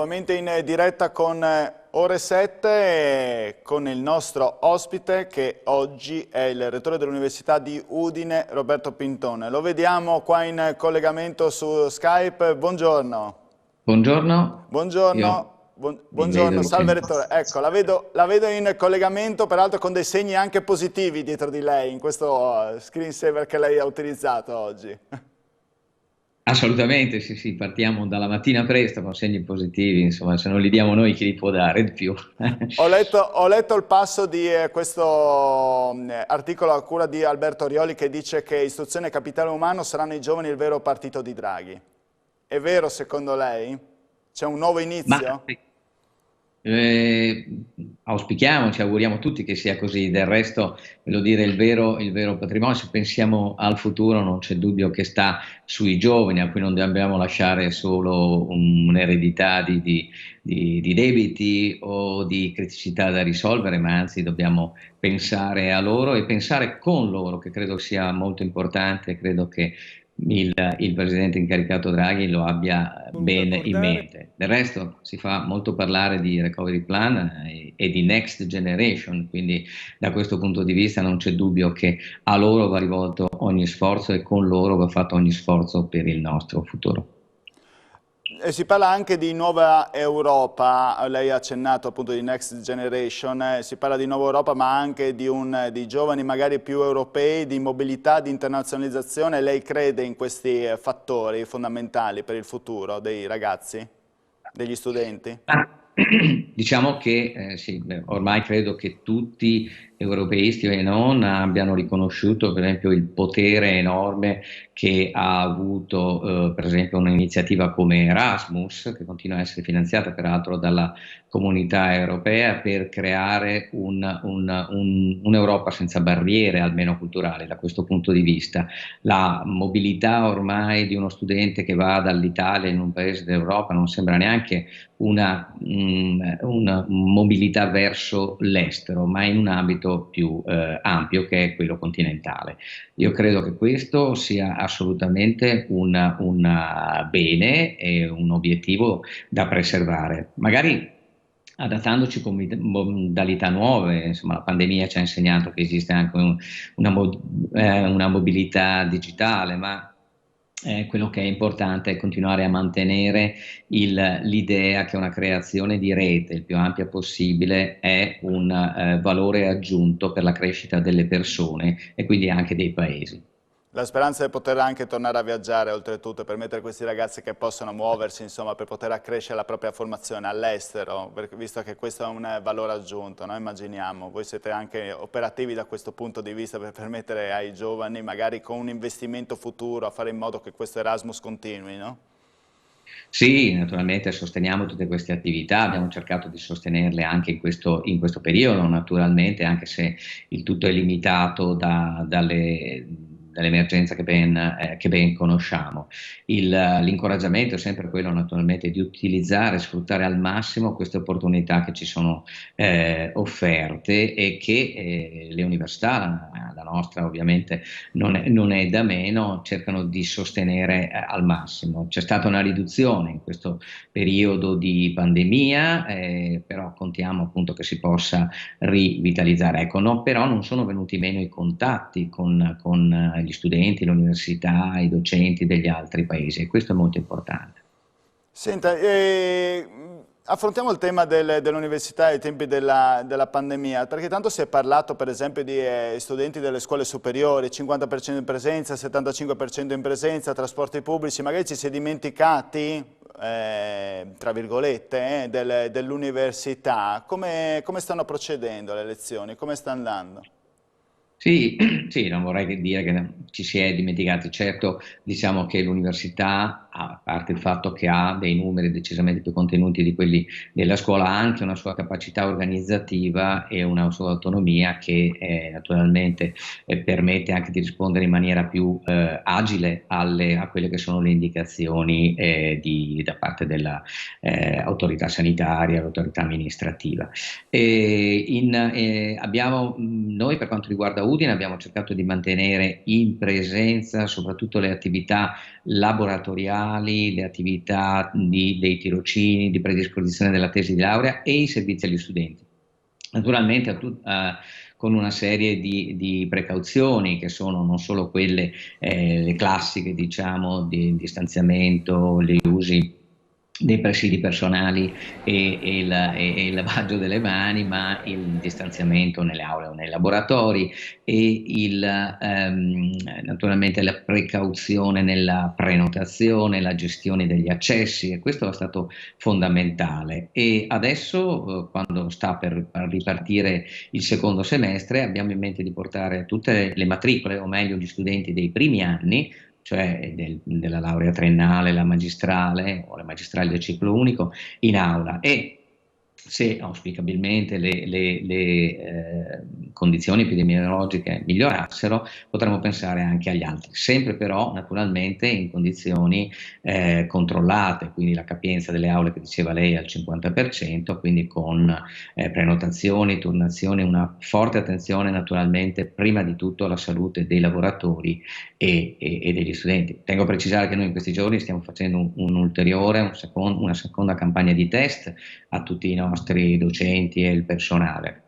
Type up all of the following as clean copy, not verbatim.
nuovamente in diretta con Ore 7 con il nostro ospite che oggi è il rettore dell'Università di Udine, Roberto Pintone. Lo vediamo qua in collegamento su Skype. Buongiorno. Buongiorno, io Buongiorno. vi vedo Buongiorno, e vi salve sento. rettore. Ecco, la vedo in collegamento, peraltro con dei segni anche positivi dietro di lei in questo screensaver che lei ha utilizzato oggi. Assolutamente, sì, sì, partiamo dalla mattina presto con segni positivi, insomma, se non li diamo noi chi li può dare di più? Ho letto il passo di questo articolo a cura di Alberto Rioli che dice che istruzione e capitale umano saranno i giovani il vero partito di Draghi. È vero secondo lei? C'è un nuovo Ma inizio? eh, auspichiamo, ci auguriamo tutti che sia così. Del resto, voglio dire, il vero patrimonio, se pensiamo al futuro, non c'è dubbio che sta sui giovani, a cui non dobbiamo lasciare solo un'eredità di debiti o di criticità da risolvere, ma anzi dobbiamo pensare a loro e pensare con loro, che credo sia molto importante. Credo che il presidente incaricato Draghi lo abbia ben in mente. Del resto si fa molto parlare di recovery plan e di next generation, quindi da questo punto di vista non c'è dubbio che a loro va rivolto ogni sforzo e con loro va fatto ogni sforzo per il nostro futuro. E si parla anche di nuova Europa, lei ha accennato appunto di Next Generation, si parla di nuova Europa ma anche di giovani magari più europei, di mobilità, di internazionalizzazione. Lei crede in questi fattori fondamentali per il futuro dei ragazzi, degli studenti? Ah, diciamo che sì, beh, ormai credo che tutti, europeisti e non, abbiano riconosciuto per esempio il potere enorme che ha avuto per esempio un'iniziativa come Erasmus, che continua a essere finanziata peraltro dalla comunità europea, per creare un'Europa senza barriere, almeno culturali. Da questo punto di vista la mobilità ormai di uno studente che va dall'Italia in un paese d'Europa non sembra neanche una mobilità verso l'estero, ma in un ambito più ampio, che è quello continentale. Io credo che questo sia assolutamente un bene e un obiettivo da preservare. Magari adattandoci con modalità nuove. Insomma, la pandemia ci ha insegnato che esiste anche una mobilità digitale, ma quello che è importante è continuare a mantenere l'idea che una creazione di rete il più ampia possibile è un valore aggiunto per la crescita delle persone e quindi anche dei paesi. La speranza di poter anche tornare a viaggiare oltretutto e permettere a questi ragazzi che possono muoversi, insomma, per poter accrescere la propria formazione all'estero, visto che questo è un valore aggiunto, no? Immaginiamo, voi siete anche operativi da questo punto di vista per permettere ai giovani, magari con un investimento futuro, a fare in modo che questo Erasmus continui, no? Sì, naturalmente sosteniamo tutte queste attività, abbiamo cercato di sostenerle anche in questo periodo, naturalmente, anche se il tutto è limitato dall'emergenza che ben conosciamo. L'incoraggiamento è sempre quello, naturalmente, di utilizzare e sfruttare al massimo queste opportunità che ci sono offerte e che le università, la nostra ovviamente non è da meno, cercano di sostenere al massimo. C'è stata una riduzione in questo periodo di pandemia, però contiamo appunto che si possa rivitalizzare. Ecco, no, però non sono venuti meno i contatti con gli studenti, l'università, i docenti degli altri paesi e questo è molto importante. Senta, affrontiamo il tema dell'università ai tempi della pandemia, perché tanto si è parlato per esempio di studenti delle scuole superiori, 50% in presenza, 75% in presenza, trasporti pubblici, magari ci si è dimenticati, tra virgolette, dell'università. Come stanno procedendo le lezioni? Come sta andando? Sì, sì, non vorrei dire che ci si è dimenticati. Certo, diciamo che l'università, a parte il fatto che ha dei numeri decisamente più contenuti di quelli della scuola, ha anche una sua capacità organizzativa e una sua autonomia che naturalmente permette anche di rispondere in maniera più agile a quelle che sono le indicazioni da parte dell'autorità sanitaria, l'autorità amministrativa. Noi per quanto riguarda Udine abbiamo cercato di mantenere in presenza soprattutto le attività laboratoriali laborali, le attività dei tirocini, di predisposizione della tesi di laurea e i servizi agli studenti. Naturalmente con una serie di precauzioni che sono non solo quelle le classiche, diciamo, di distanziamento, gli usi dei presidi personali e il lavaggio delle mani, ma il distanziamento nelle aule o nei laboratori e naturalmente la precauzione nella prenotazione, la gestione degli accessi, e questo è stato fondamentale. E adesso, quando sta per ripartire il secondo semestre, abbiamo in mente di portare tutte le matricole, o meglio gli studenti dei primi anni, cioè della laurea triennale, la magistrale o la magistrale del ciclo unico, in aula, e se auspicabilmente le condizioni epidemiologiche migliorassero, potremmo pensare anche agli altri, sempre però naturalmente in condizioni controllate, quindi la capienza delle aule che diceva lei al 50%, quindi con prenotazioni, turnazioni, una forte attenzione naturalmente prima di tutto alla salute dei lavoratori e degli studenti. Tengo a precisare che noi in questi giorni stiamo facendo una seconda campagna di test a tutti i nostri docenti e il personale.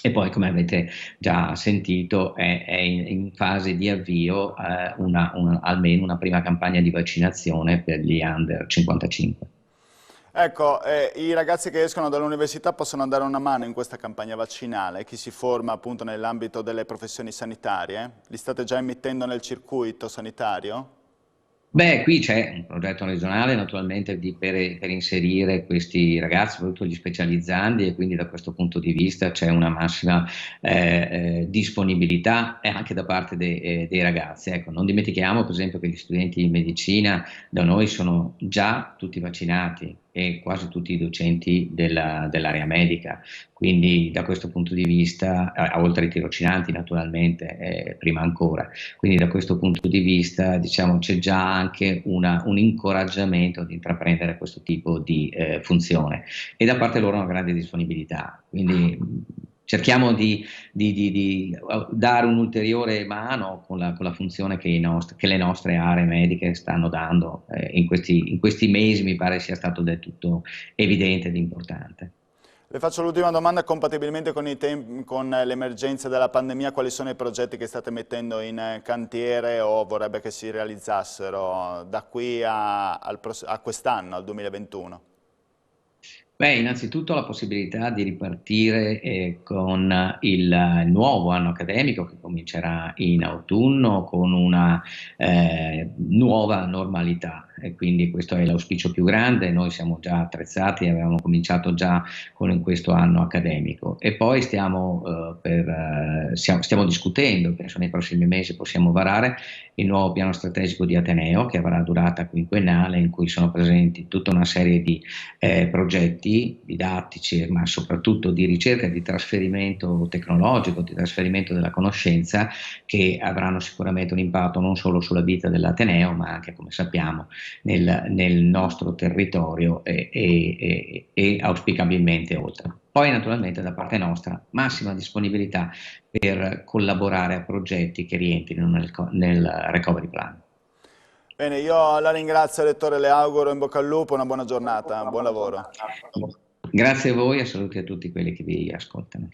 E poi, come avete già sentito, è in fase di avvio almeno una prima campagna di vaccinazione per gli under 55. Ecco, i ragazzi che escono dall'università possono dare una mano in questa campagna vaccinale, chi si forma appunto nell'ambito delle professioni sanitarie? Li state già immettendo nel circuito sanitario? Beh, qui c'è un progetto regionale naturalmente per inserire questi ragazzi, soprattutto gli specializzandi, e quindi da questo punto di vista c'è una massima disponibilità anche da parte dei ragazzi. Ecco, non dimentichiamo per esempio che gli studenti di medicina da noi sono già tutti vaccinati e quasi tutti i docenti dell'area medica, quindi da questo punto di vista, oltre ai tirocinanti naturalmente, prima ancora. Quindi da questo punto di vista, diciamo, c'è già anche un incoraggiamento ad intraprendere questo tipo di funzione, e da parte loro una grande disponibilità. Quindi cerchiamo di dare un'ulteriore mano con la funzione che le nostre aree mediche stanno dando in questi mesi. Mi pare sia stato del tutto evidente ed importante. Le faccio l'ultima domanda: compatibilmente con l'emergenza della pandemia, quali sono i progetti che state mettendo in cantiere o vorrebbe che si realizzassero da qui a quest'anno, al 2021? Beh, innanzitutto la possibilità di ripartire con il nuovo anno accademico che comincerà in autunno con una nuova normalità, e quindi questo è l'auspicio più grande. Noi siamo già attrezzati, avevamo cominciato già con questo anno accademico, e poi stiamo discutendo, penso nei prossimi mesi possiamo varare il nuovo piano strategico di Ateneo, che avrà durata quinquennale, in cui sono presenti tutta una serie di progetti didattici, ma soprattutto di ricerca, di trasferimento tecnologico, di trasferimento della conoscenza, che avranno sicuramente un impatto non solo sulla vita dell'Ateneo, ma anche, come sappiamo, nel nostro territorio e auspicabilmente oltre. Poi naturalmente da parte nostra massima disponibilità per collaborare a progetti che rientrino nel recovery plan. Bene, io la ringrazio, Lettore, le auguro in bocca al lupo, una buona giornata, buon lavoro. Grazie a voi e saluti a tutti quelli che vi ascoltano.